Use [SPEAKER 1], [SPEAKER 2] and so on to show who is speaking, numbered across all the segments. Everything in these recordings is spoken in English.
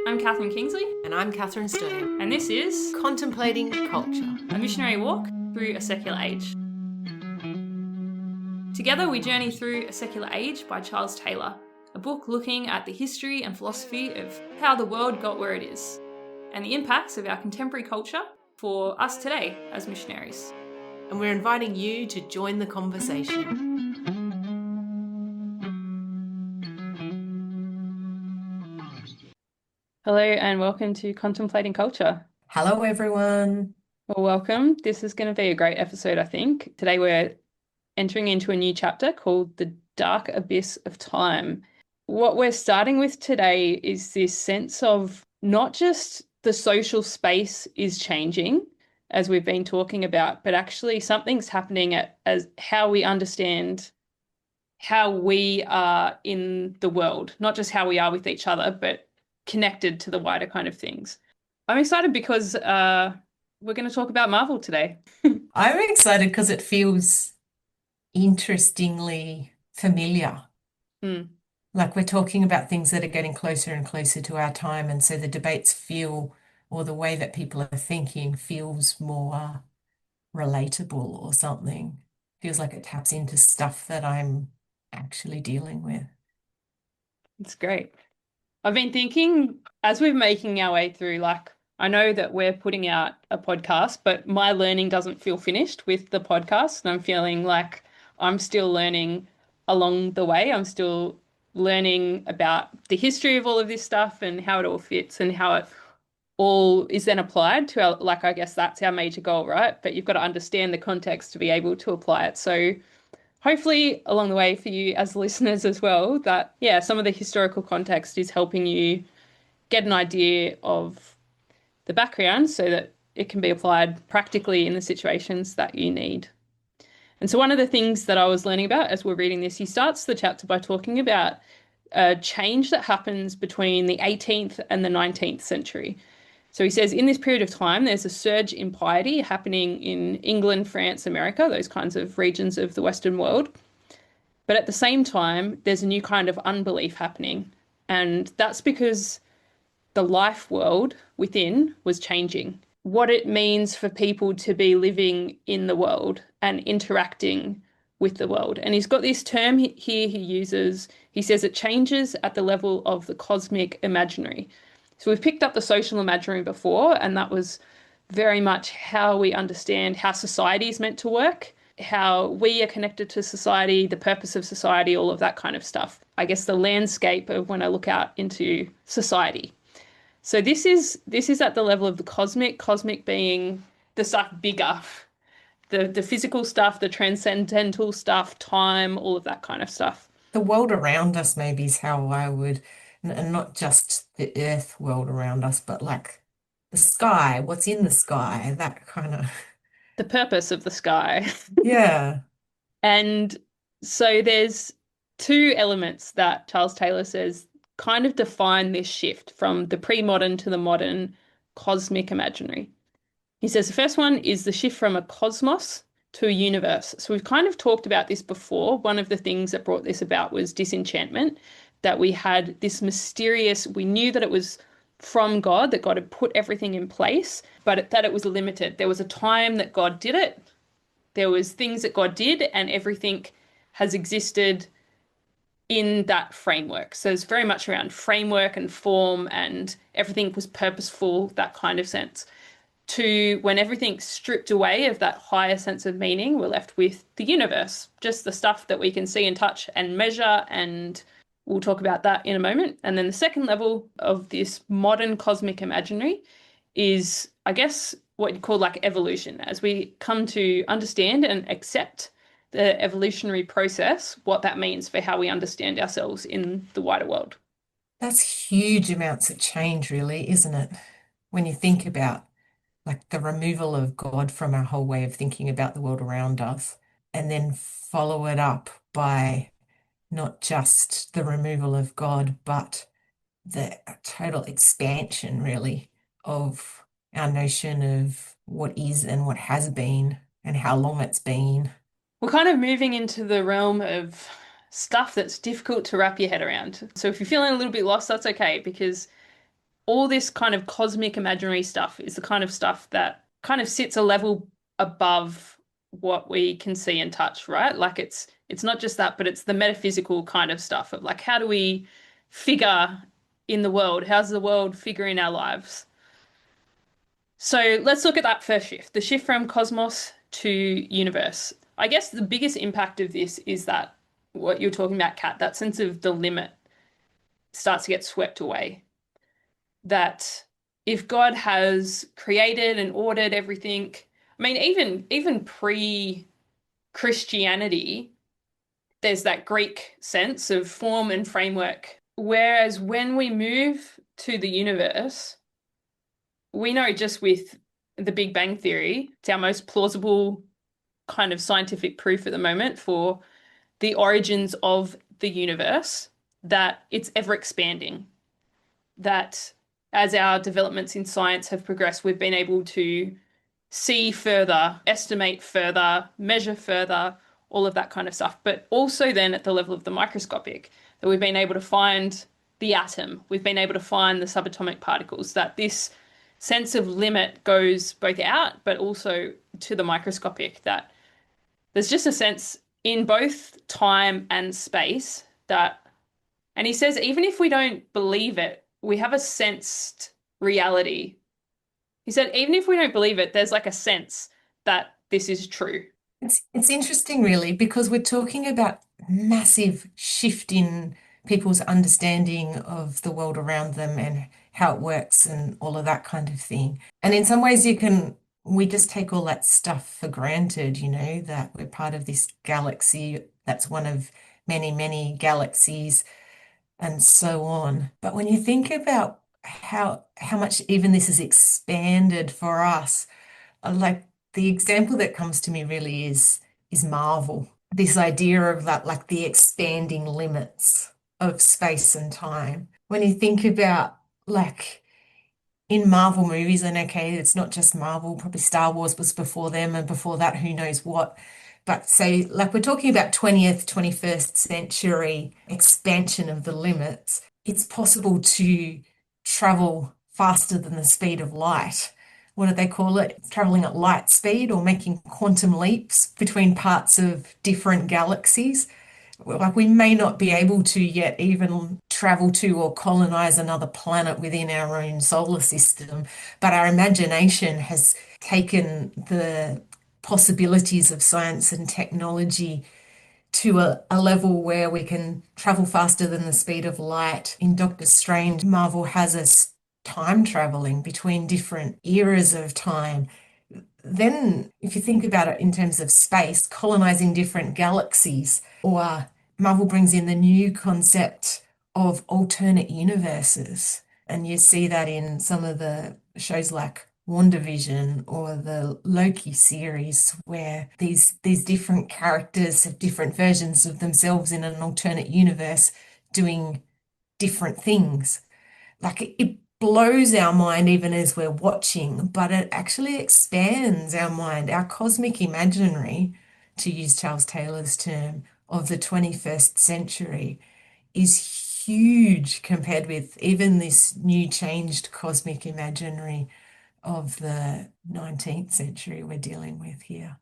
[SPEAKER 1] I'm Catherine Kingsley,
[SPEAKER 2] And I'm Catherine Sterling.
[SPEAKER 1] and this is
[SPEAKER 2] Contemplating Culture.
[SPEAKER 1] a missionary walk through a secular age. Together we journey through A Secular Age by Charles Taylor, a book looking at the history and philosophy of how the world got where it is, and the impacts of our contemporary culture for us today as missionaries.
[SPEAKER 2] And we're inviting you to join the conversation.
[SPEAKER 1] Hello and welcome to Contemplating Culture.
[SPEAKER 2] Hello, everyone.
[SPEAKER 1] Well, welcome. This is going to be a great episode, I think. Today we're entering into a new chapter called The Dark Abyss of Time. What we're starting with today is this sense of not just the social space is changing, as we've been talking about, but actually something's happening as how we understand how we are in the world, not just how we are with each other, but connected to the wider kind of things. I'm excited because we're going to talk about Marvel today.
[SPEAKER 2] I'm excited because it feels interestingly familiar.
[SPEAKER 1] Mm.
[SPEAKER 2] Like we're talking about things that are getting closer and closer to our time. And so the debates feel, or the way that people are thinking feels more relatable or something. Feels like it taps into stuff that I'm actually dealing with.
[SPEAKER 1] It's great. I've been thinking as we're making our way through, like, I know that we're putting out a podcast, but my learning doesn't feel finished with the podcast. And I'm feeling like I'm still learning along the way. I'm still learning about the history of all of this stuff and how it all fits and how it all is then applied to our, like, I guess that's our major goal, right? But you've got to understand the context to be able to apply it. So hopefully along the way for you as listeners as well, that, yeah, some of the historical context is helping you get an idea of the background so that it can be applied practically in the situations that you need. And so one of the things that I was learning about as we're reading this, he starts the chapter by talking about a change that happens between the 18th and the 19th century. So he says, in this period of time, there's a surge in piety happening in England, France, America, those kinds of regions of the Western world. But at the same time, there's a new kind of unbelief happening. And that's because the life world within was changing. What it means for people to be living in the world and interacting with the world. And he's got this term here he uses. He says it changes at the level of the cosmic imaginary. So we've picked up the social imaginary before, and that was very much how we understand how society is meant to work, how we are connected to society, the purpose of society, all of that kind of stuff. I guess the landscape of when I look out into society. So this is at the level of the cosmic being the stuff bigger, the physical stuff, the transcendental stuff, time, all of that kind of stuff.
[SPEAKER 2] The world around us, maybe, is how I would, and not just the earth world around us, but like the sky, what's in the sky, that kind of,
[SPEAKER 1] The purpose of the sky.
[SPEAKER 2] yeah.
[SPEAKER 1] And so there's two elements that Charles Taylor says kind of define this shift from the pre-modern to the modern cosmic imaginary. He says the first one is the shift from a cosmos to a universe. So we've kind of talked about this before. One of the things that brought this about was disenchantment, that we had this mysterious, we knew that it was from God, that God had put everything in place, but that it was limited. There was a time that God did it. There was things that God did, and everything has existed in that framework. So it's very much around framework and form, and everything was purposeful, that kind of sense. To when everything's stripped away of that higher sense of meaning, we're left with the universe, just the stuff that we can see and touch and measure, and we'll talk about that in a moment. And then the second level of this modern cosmic imaginary is, I guess, what you call like evolution, as we come to understand and accept the evolutionary process, what that means for how we understand ourselves in the wider world.
[SPEAKER 2] That's huge amounts of change, really, isn't it? When you think about like the removal of God from our whole way of thinking about the world around us, and then follow it up by not just the removal of God, but the total expansion, really, of our notion of what is and what has been and how long it's been.
[SPEAKER 1] We're kind of moving into the realm of stuff that's difficult to wrap your head around. So if you're feeling a little bit lost, that's okay, because all this kind of cosmic imaginary stuff is the kind of stuff that kind of sits a level above what we can see and touch, right? Like it's not just that, but it's the metaphysical kind of stuff of like how do we figure in the world? How's the world figure in our lives? So let's look at that first shift, the shift from cosmos to universe. I guess the biggest impact of this is that what you're talking about, Kat, that sense of the limit starts to get swept away. That if God has created and ordered everything, I mean, even pre-Christianity, there's that Greek sense of form and framework. Whereas when we move to the universe, we know just with the Big Bang Theory, it's our most plausible kind of scientific proof at the moment for the origins of the universe, that it's ever expanding. That as our developments in science have progressed, we've been able to see further, estimate further, measure further, all of that kind of stuff. But also then at the level of the microscopic, that we've been able to find the atom, we've been able to find the subatomic particles, that this sense of limit goes both out, but also to the microscopic, that there's just a sense in both time and space that, and he says, even if we don't believe it, we have a sensed reality. He said, even if we don't believe it, there's like a sense that this is true.
[SPEAKER 2] It's interesting, really, because we're talking about massive shift in people's understanding of the world around them and how it works and all of that kind of thing. And in some ways, we just take all that stuff for granted, that we're part of this galaxy that's one of many, many galaxies and so on. But when you think about how much even this has expanded for us, like the example that comes to me really is Marvel. This idea of that, like the expanding limits of space and time. When you think about like in Marvel movies, and okay, it's not just Marvel, probably Star Wars was before them, and before that, who knows what. But say, like, we're talking about 20th, 21st century expansion of the limits. It's possible to travel faster than the speed of light. What do they call it? Traveling at light speed or making quantum leaps between parts of different galaxies. Like we may not be able to yet even travel to or colonize another planet within our own solar system, but our imagination has taken the possibilities of science and technology to a level where we can travel faster than the speed of light. In Doctor Strange, Marvel has us time traveling between different eras of time. Then, if you think about it in terms of space, colonizing different galaxies, or Marvel brings in the new concept of alternate universes. And you see that in some of the shows like WandaVision or the Loki series, where these different characters have different versions of themselves in an alternate universe doing different things. Like it blows our mind even as we're watching, but it actually expands our mind, our cosmic imaginary, to use Charles Taylor's term, of the 21st century is huge compared with even this new changed cosmic imaginary of the 19th century we're dealing with here.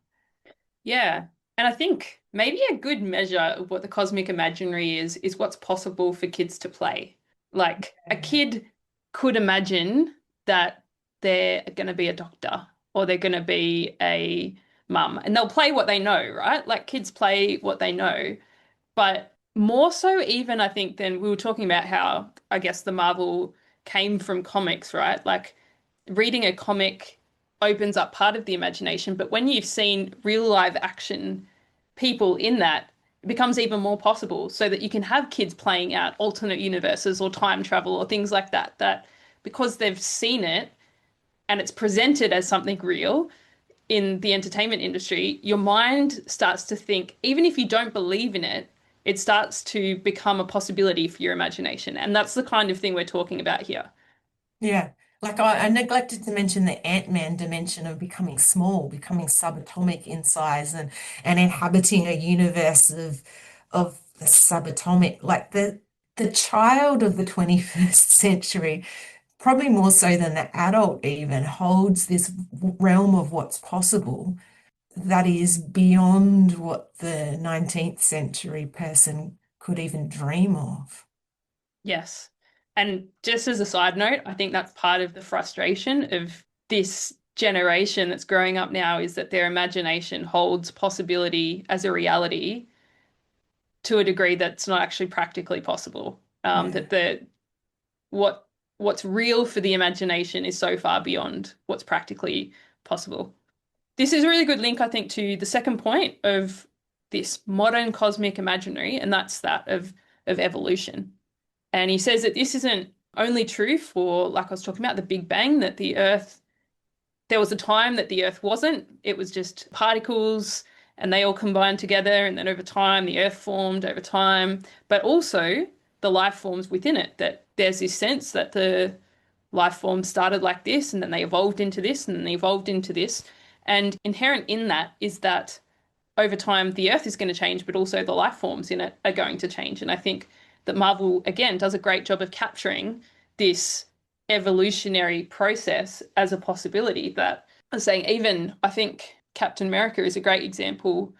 [SPEAKER 1] Yeah. And I think maybe a good measure of what the cosmic imaginary is what's possible for kids to play. Like a kid could imagine that they're going to be a doctor or they're going to be a mum and they'll play what they know, right? Like kids play what they know. But more so, even I think, than we were talking about how I guess the Marvel came from comics, right? Like reading a comic opens up part of the imagination, but when you've seen real live action people in that, it becomes even more possible so that you can have kids playing out alternate universes or time travel or things like that, that because they've seen it and it's presented as something real in the entertainment industry, your mind starts to think, even if you don't believe in it, it starts to become a possibility for your imagination. And that's the kind of thing we're talking about here.
[SPEAKER 2] Yeah. Like I neglected to mention the Ant-Man dimension of becoming small, becoming subatomic in size and inhabiting a universe of the subatomic, like the child of the 21st century probably more so than the adult even, holds this realm of what's possible that is beyond what the 19th century person could even dream of.
[SPEAKER 1] Yes. And just as a side note, I think that's part of the frustration of this generation that's growing up now is that their imagination holds possibility as a reality to a degree that's not actually practically possible.
[SPEAKER 2] Yeah.
[SPEAKER 1] That what what's real for the imagination is so far beyond what's practically possible. This is a really good link, I think, to the second point of this modern cosmic imaginary, and that's that of evolution. And he says that this isn't only true for, like I was talking about, the Big Bang, that the Earth, there was a time that the Earth wasn't. It was just particles and they all combined together. And then over time, the Earth formed over time, but also the life forms within it, that there's this sense that the life forms started like this and then they evolved into this and then they evolved into this. And inherent in that is that over time the earth is going to change, but also the life forms in it are going to change. And I think that Marvel, again, does a great job of capturing this evolutionary process as a possibility that I was saying, even I think Captain America is a great example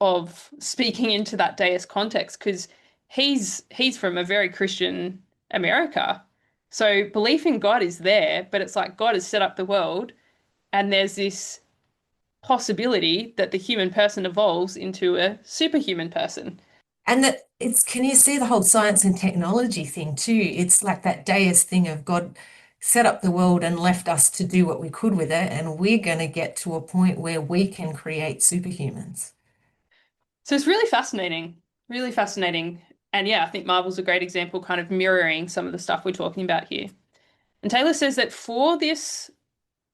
[SPEAKER 1] of speaking into that deist context because he's from a very Christian America. So belief in God is there, but it's like God has set up the world and there's this possibility that the human person evolves into a superhuman person.
[SPEAKER 2] And that it's, can you see the whole science and technology thing too? It's like that deist thing of God set up the world and left us to do what we could with it, and we're going to get to a point where we can create superhumans.
[SPEAKER 1] So it's really fascinating, really fascinating. And yeah, I think Marvel's a great example, kind of mirroring some of the stuff we're talking about here. And Taylor says that for this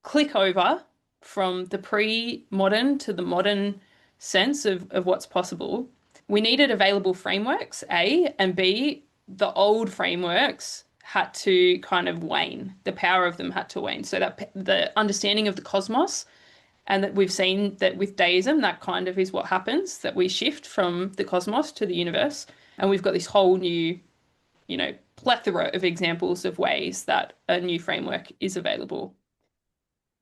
[SPEAKER 1] click over from the pre-modern to the modern sense of what's possible, we needed available frameworks, A, and B, the old frameworks had to kind of wane. The power of them had to wane. So that the understanding of the cosmos, and that we've seen that with deism, that kind of is what happens, that we shift from the cosmos to the universe. And we've got this whole new, plethora of examples of ways that a new framework is available.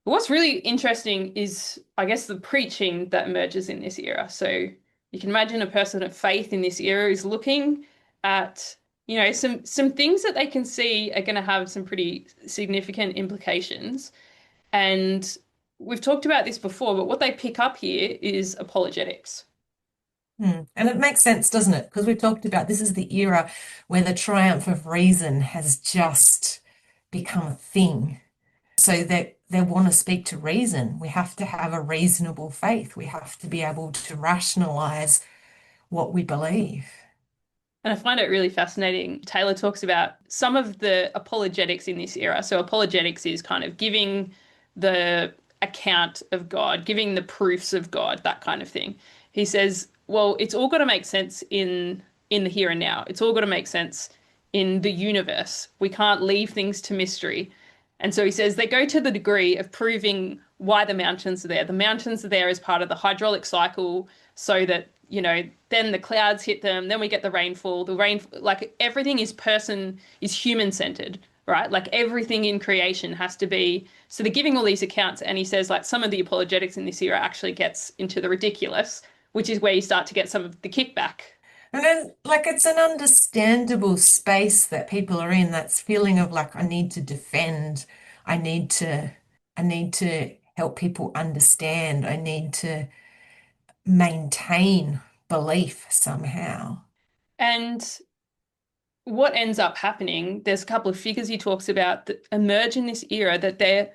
[SPEAKER 1] But what's really interesting is, I guess, the preaching that emerges in this era. So you can imagine a person of faith in this era is looking at, some things that they can see are going to have some pretty significant implications. And we've talked about this before, but what they pick up here is apologetics.
[SPEAKER 2] And it makes sense, doesn't it? Because we've talked about this is the era where the triumph of reason has just become a thing. So that they want to speak to reason. We have to have a reasonable faith. We have to be able to rationalize what we believe.
[SPEAKER 1] And I find it really fascinating. Taylor talks about some of the apologetics in this era. So, apologetics is kind of giving the account of God, giving the proofs of God, that kind of thing. He says, well, it's all got to make sense in the here and now. It's all got to make sense in the universe. We can't leave things to mystery. And so he says they go to the degree of proving why the mountains are there. The mountains are there as part of the hydraulic cycle so that, then the clouds hit them, then we get the rainfall. The rain, like everything is human centered, right? Like everything in creation has to be. So they're giving all these accounts, and he says like some of the apologetics in this era actually gets into the ridiculous, which is where you start to get some of the kickback.
[SPEAKER 2] And then, like, it's an understandable space that people are in, that's feeling of like, I need to defend, I need to, I need to help people understand, I need to maintain belief somehow.
[SPEAKER 1] And what ends up happening, there's a couple of figures he talks about that emerge in this era that they're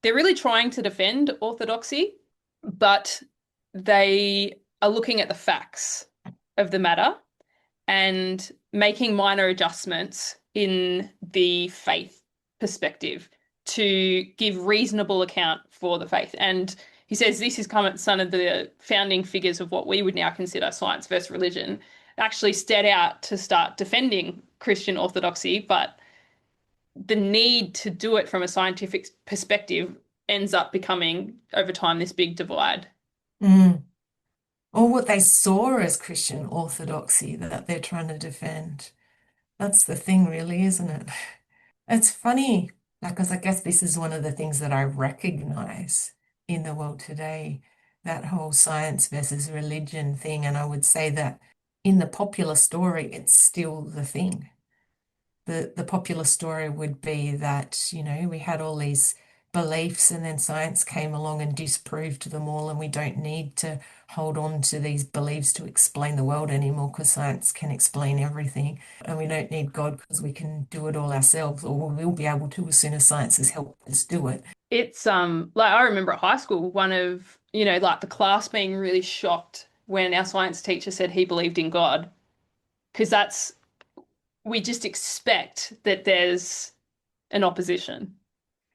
[SPEAKER 1] really trying to defend orthodoxy, but they are looking at the facts of the matter and making minor adjustments in the faith perspective to give reasonable account for the faith. And he says this is come at some of the founding figures of what we would now consider science versus religion actually set out to start defending Christian orthodoxy, but the need to do it from a scientific perspective ends up becoming over time this big divide.
[SPEAKER 2] Mm. Or what they saw as Christian orthodoxy that they're trying to defend. That's the thing, really, isn't it? It's funny. Like, because I guess this is one of the things that I recognize in the world today, that whole science versus religion thing. And I would say that in the popular story, it's still the thing. The popular story would be that, we had all these beliefs and then science came along and disproved them all, and we don't need to hold on to these beliefs to explain the world anymore because science can explain everything. And we don't need God because we can do it all ourselves, or we'll be able to as soon as science has helped us do it.
[SPEAKER 1] It's like I remember at high school, one of, like the class being really shocked when our science teacher said he believed in God, because that's we just expect that there's an opposition.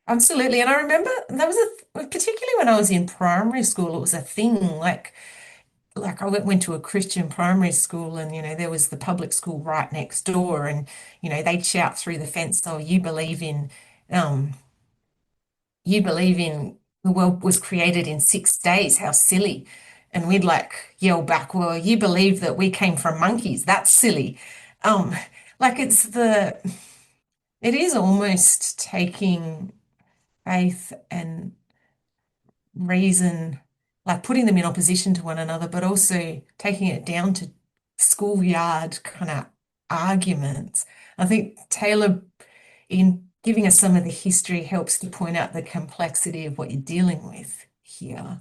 [SPEAKER 2] Absolutely. And I remember that was particularly when I was in primary school, it was a thing. Like I went to a Christian primary school, and there was the public school right next door, and they'd shout through the fence, "Oh, um you believe in the world was created in 6 days, how silly." And we'd like yell back, "Well, you believe that we came from monkeys, that's silly." um like it is almost taking faith and reason, like putting them in opposition to one another, but also taking it down to schoolyard kind of arguments. I think Taylor, in giving us some of the history, helps to point out the complexity of what you're dealing with here.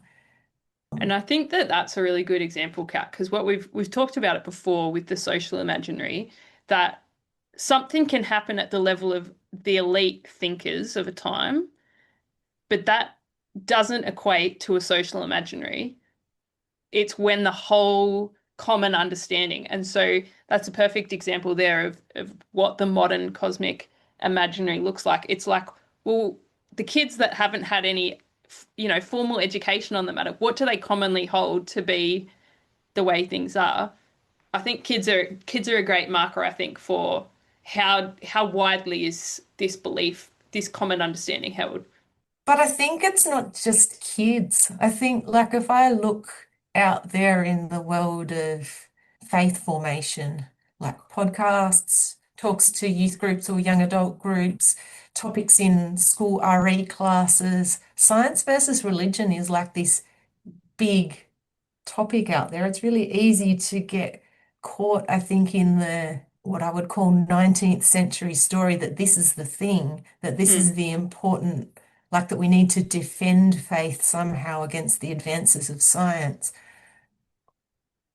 [SPEAKER 1] And I think that that's a really good example, Kat, because what we've talked about it before with the social imaginary, that something can happen at the level of the elite thinkers of a time, but that doesn't equate to a social imaginary. It's when the whole common understanding. And so that's a perfect example there of what the modern cosmic imaginary looks like. It's like, well, the kids that haven't had any, formal education on the matter, what do they commonly hold to be the way things are? I think kids are a great marker, I think, for how widely is this belief, this common understanding held.
[SPEAKER 2] But I think it's not just kids. I think, like, if I look out there in the world of faith formation, like podcasts, talks to youth groups or young adult groups, topics in school RE classes, science versus religion is like this big topic out there. It's really easy to get caught, I think, in the what I would call 19th century story that this is the thing, that this
[SPEAKER 1] Mm.
[SPEAKER 2] is the important, like that we need to defend faith somehow against the advances of science.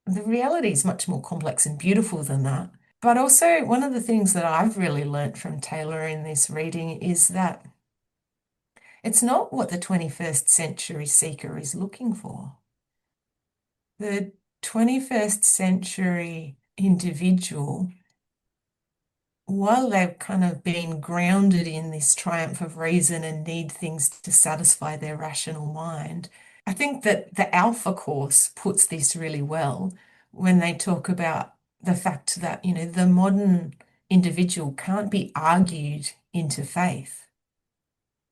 [SPEAKER 2] The reality is much more complex and beautiful than that. But also, one of the things that I've really learnt from Taylor in this reading is that it's not what the 21st century seeker is looking for. The 21st century individual, while they've kind of been grounded in this triumph of reason and need things to satisfy their rational mind, I think that the Alpha Course puts this really well when they talk about the fact that, the modern individual can't be argued into faith.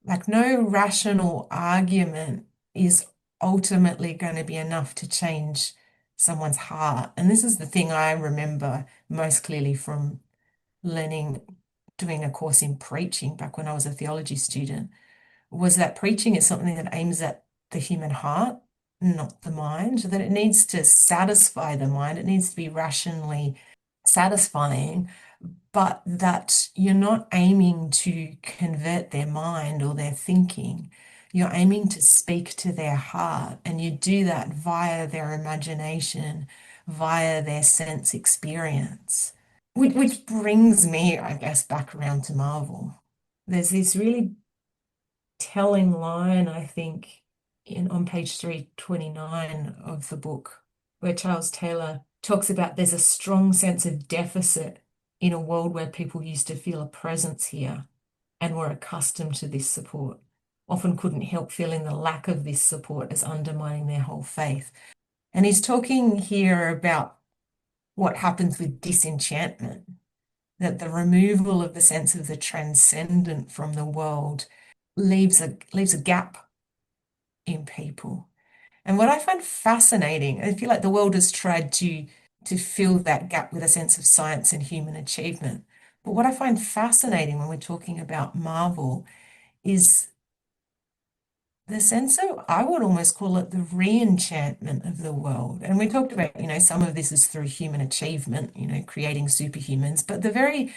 [SPEAKER 2] Like, no rational argument is ultimately going to be enough to change someone's heart. And this is the thing I remember most clearly from learning, doing a course in preaching back when I was a theology student, was that preaching is something that aims at the human heart, not the mind, that it needs to satisfy the mind, it needs to be rationally satisfying, but that you're not aiming to convert their mind or their thinking. You're aiming to speak to their heart, and you do that via their imagination, via their sense experience. Which brings me, I guess, back around to Marvel. There's this really telling line, I think, on page 329 of the book, where Charles Taylor talks about there's a strong sense of deficit in a world where people used to feel a presence here and were accustomed to this support, often couldn't help feeling the lack of this support as undermining their whole faith. And he's talking here about what happens with disenchantment, that the removal of the sense of the transcendent from the world leaves a gap in people. And what I find fascinating, I feel like the world has tried to fill that gap with a sense of science and human achievement. But what I find fascinating when we're talking about Marvel is the sense of, I would almost call it the re-enchantment of the world. And we talked about, some of this is through human achievement, creating superhumans, but the very,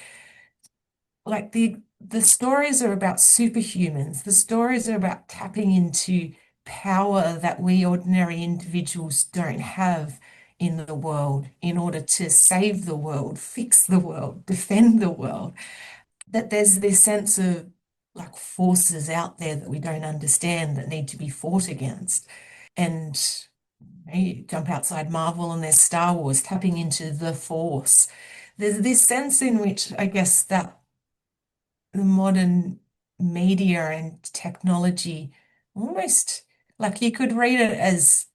[SPEAKER 2] like the stories are about superhumans. The stories are about tapping into power that we ordinary individuals don't have in the world in order to save the world, fix the world, defend the world. That there's this sense of like forces out there that we don't understand that need to be fought against. And you jump outside Marvel and there's Star Wars tapping into the Force. There's this sense in which I guess that the modern media and technology almost like you could read it as,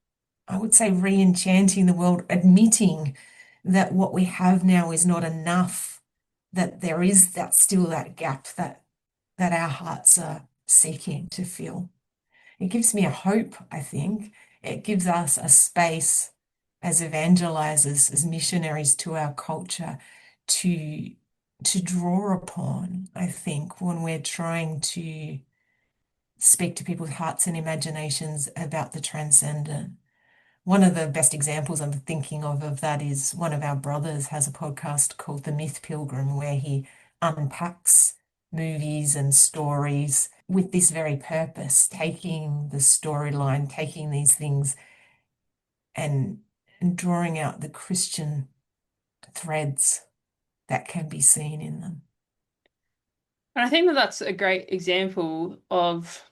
[SPEAKER 2] I would say, re-enchanting the world, admitting that what we have now is not enough, that there is that still that gap that our hearts are seeking to fill. It gives me a hope, I think. It gives us a space as evangelizers, as missionaries to our culture to draw upon, I think, when we're trying to speak to people's hearts and imaginations about the transcendent. One of the best examples I'm thinking of that is one of our brothers has a podcast called The Myth Pilgrim, where he unpacks movies and stories with this very purpose, taking the storyline, taking these things and, and drawing out the Christian threads that can be seen in them.
[SPEAKER 1] And I think that that's a great example of,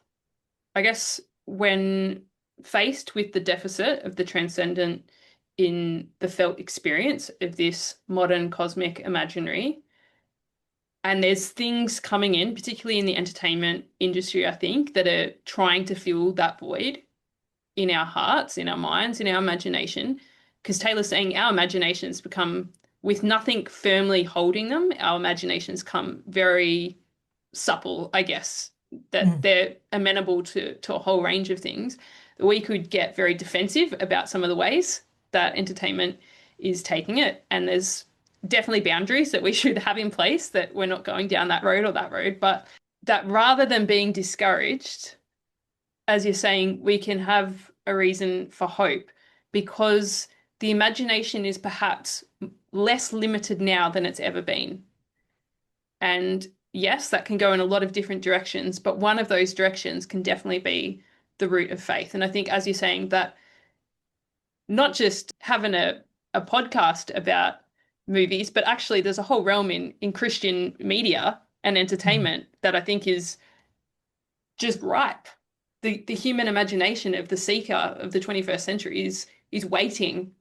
[SPEAKER 1] I guess, when faced with the deficit of the transcendent in the felt experience of this modern cosmic imaginary, and there's things coming in, particularly in the entertainment industry, I think, that are trying to fill that void in our hearts, in our minds, in our imagination. Because Taylor's saying our imaginations become, with nothing firmly holding them, our imaginations come very supple, I guess, that
[SPEAKER 2] Mm,
[SPEAKER 1] they're amenable to a whole range of things. We could get very defensive about some of the ways that entertainment is taking it. And there's definitely boundaries that we should have in place, that we're not going down that road or that road, but that rather than being discouraged, as you're saying, we can have a reason for hope because the imagination is perhaps less limited now than it's ever been. And yes, that can go in a lot of different directions, but one of those directions can definitely be the root of faith. And I think, as you're saying, that not just having a podcast about movies, but actually there's a whole realm in Christian media and
[SPEAKER 2] mm,
[SPEAKER 1] entertainment that I think is just ripe. The human imagination of the seeker of the 21st century is waiting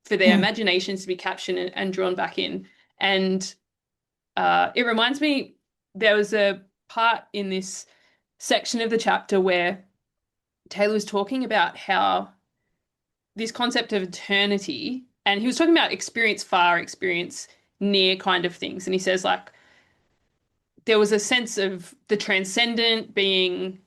[SPEAKER 1] for their
[SPEAKER 2] mm,
[SPEAKER 1] imaginations to be captured and drawn back in. And it reminds me, there was a part in this section of the chapter where Taylor was talking about how this concept of eternity, and he was talking about experience far, experience near kind of things. And he says, like, there was a sense of the transcendent being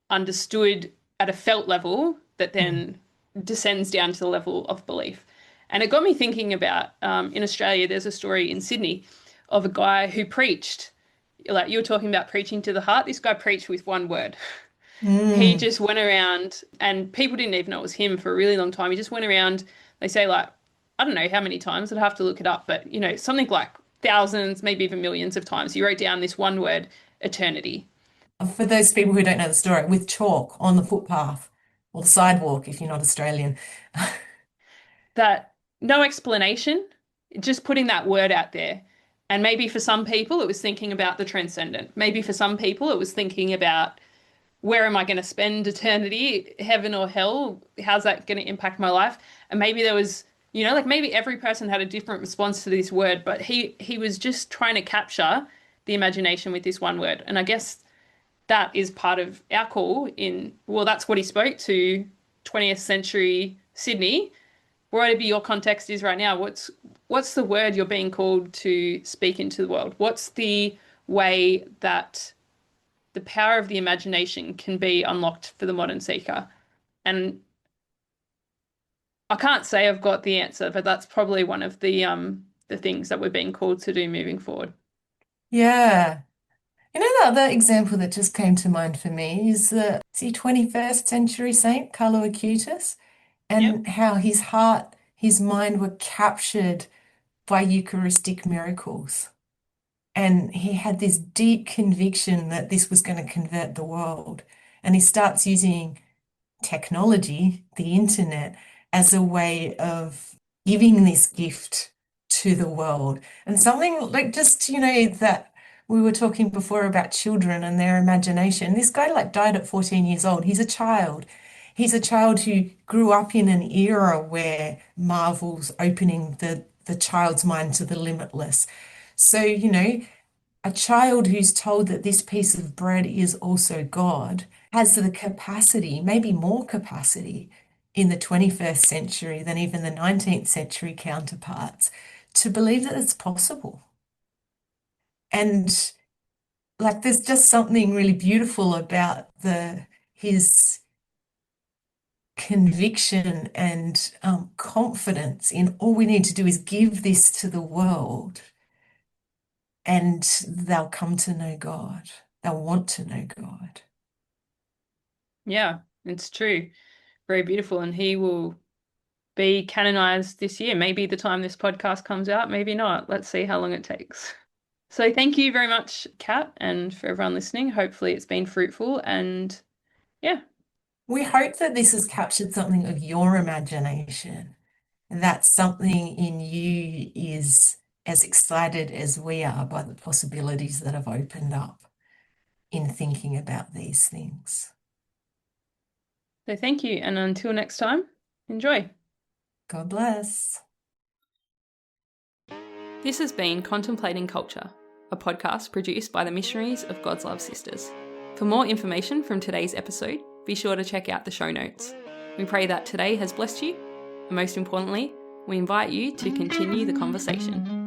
[SPEAKER 1] understood at a felt level that
[SPEAKER 2] mm,
[SPEAKER 1] then descends down to the level of belief. And it got me thinking about in Australia, there's a story in Sydney of a guy who preached, like you were talking about preaching to the heart. This guy preached with one word. He
[SPEAKER 2] mm.
[SPEAKER 1] just went around, and people didn't even know it was him for a really long time. He just went around, they say, like, I don't know how many times, I'd have to look it up, but something like thousands, maybe even millions of times. He wrote down this one word, eternity.
[SPEAKER 2] For those people who don't know the story, with chalk on the footpath or the sidewalk, if you're not Australian.
[SPEAKER 1] That no explanation, just putting that word out there. And maybe for some people, it was thinking about the transcendent. Maybe for some people, it was thinking about where am I going to spend eternity, heaven or hell? How's that going to impact my life? And maybe there was, like maybe every person had a different response to this word, but he was just trying to capture the imagination with this one word. And I guess that is part of our call in, well, that's what he spoke to 20th century Sydney. Whatever your context is right now, what's the word you're being called to speak into the world? What's the way that the power of the imagination can be unlocked for the modern seeker? And I can't say I've got the answer, but that's probably one of the things that we're being called to do moving forward.
[SPEAKER 2] Yeah. other example that just came to mind for me is the 21st century saint, Carlo Acutis,
[SPEAKER 1] Yep.
[SPEAKER 2] and how his heart, his mind were captured by Eucharistic miracles. And he had this deep conviction that this was going to convert the world. And he starts using technology, the internet, as a way of giving this gift to the world. And something like just, that we were talking before about children and their imagination. This guy like died at 14 years old. He's a child. He's a child who grew up in an era where Marvel's opening the child's mind to the limitless. So, a child who's told that this piece of bread is also God has the capacity, maybe more capacity, in the 21st century than even the 19th century counterparts to believe that it's possible. And like there's just something really beautiful about his conviction and confidence in all we need to do is give this to the world and they'll come to know God. They'll want to know God.
[SPEAKER 1] Yeah, it's true. Very beautiful. And he will be canonized this year. Maybe the time this podcast comes out, maybe not. Let's see how long it takes. So thank you very much, Kat, and for everyone listening. Hopefully it's been fruitful and yeah.
[SPEAKER 2] We hope that this has captured something of your imagination, that something in you is as excited as we are by the possibilities that have opened up in thinking about these things.
[SPEAKER 1] So thank you. And until next time, enjoy.
[SPEAKER 2] God bless.
[SPEAKER 1] This has been Contemplating Culture, a podcast produced by the missionaries of God's Love Sisters. For more information from today's episode, be sure to check out the show notes. We pray that today has blessed you, and most importantly, we invite you to continue the conversation.